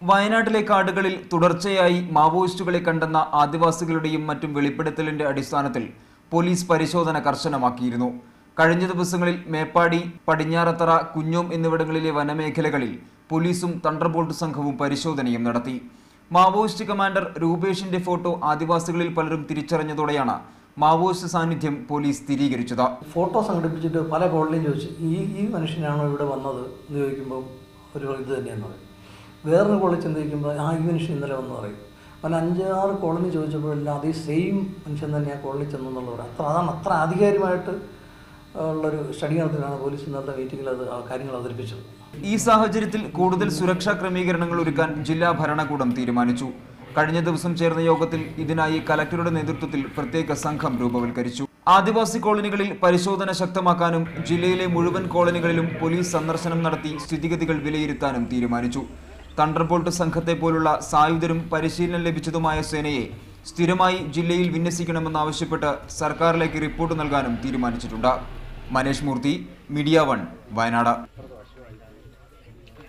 വയനാട്ടിലെ കാടുകളിൽ തുടർച്ചയായി മാവോയിസ്റ്റുകളെ കണ്ടെന്ന ആദിവാസികളുടെയും മറ്റും വെളിപ്പെടുത്തലിന്റെ അടിസ്ഥാനത്തിൽ പോലീസ് പരിശോധന കർശനമാക്കിയിരുന്നു. കഴിഞ്ഞ ദിവസങ്ങളിൽ മേപ്പാടി, പടിഞ്ഞാറത്തറ, കുഞ്ഞോം എന്നിവിടങ്ങളിലെ വനമേഖലകളിൽ പോലീസും തണ്ടർബോൾട്ട് സംഘവും പരിശോധനയും നടത്തി. മാവോയിസ്റ്റ് കമാൻഡർ രൂപേഷിന്റെ ഫോട്ടോ ആദിവാസികളിൽ പലരും തിരിച്ചറിഞ്ഞതോടെയാണ് മാവോയിസ്റ്റ് സാന്നിധ്യം പോലീസ് സ്ഥിരീകരിച്ചത്. ഫോട്ടോ സംഘടിപ്പിച്ചിട്ട് പല കോളനിയും ചോദിച്ചു, ഈ മനുഷ്യനാണോ ഇവിടെ വന്നത് എന്ന് ചോദിക്കുമ്പോൾ ഒരു ഇത് തന്നെയെന്ന് പറയും. വേറൊരു കോളേജ് ചിന്തിക്കുമ്പോൾ ഈ മനുഷ്യൻ ഇന്നലെ വന്ന് പറയും. അങ്ങനെ 5-6 കോളനി ചോദിച്ചപ്പോഴെല്ലാം അതേ സെയിം മനുഷ്യൻ തന്നെ ആ കോളനി ചെന്നെന്നുള്ള പറയും. അത്ര ആധികാരികമായിട്ട് ഉള്ളൊരു സ്റ്റഡി നടത്തിയാണ് പോലീസ് ഇന്നത്തെ മീറ്റിങ്ങിൽ കാര്യങ്ങൾ അവതരിപ്പിച്ചത്. ഈ സാഹചര്യത്തിൽ കൂടുതൽ സുരക്ഷാ ക്രമീകരണങ്ങൾ ഒരുക്കാൻ ജില്ലാ ഭരണകൂടം തീരുമാനിച്ചു. കഴിഞ്ഞ ദിവസം ചേർന്ന യോഗത്തിൽ ഇതിനായി കലക്ടറുടെ നേതൃത്വത്തിൽ പ്രത്യേക സംഘം രൂപവൽക്കരിച്ചു. ആദിവാസി കോളനികളിൽ പരിശോധന ശക്തമാക്കാനും ജില്ലയിലെ മുഴുവൻ കോളനികളിലും പോലീസ് സന്ദർശനം നടത്തി സ്ഥിതിഗതികൾ വിലയിരുത്താനും തീരുമാനിച്ചു. തണ്ടർബോൾട്ട് സംഘത്തെ പോലുള്ള സായുധരും പരിശീലനം ലഭിച്ചതുമായ സേനയെ സ്ഥിരമായി ജില്ലയിൽ വിന്യസിക്കണമെന്നാവശ്യപ്പെട്ട് സർക്കാരിലേക്ക് റിപ്പോർട്ട് നൽകാനും തീരുമാനിച്ചിട്ടുണ്ട്. മനേഷ് മൂർത്തി, മീഡിയ 1, വയനാട്.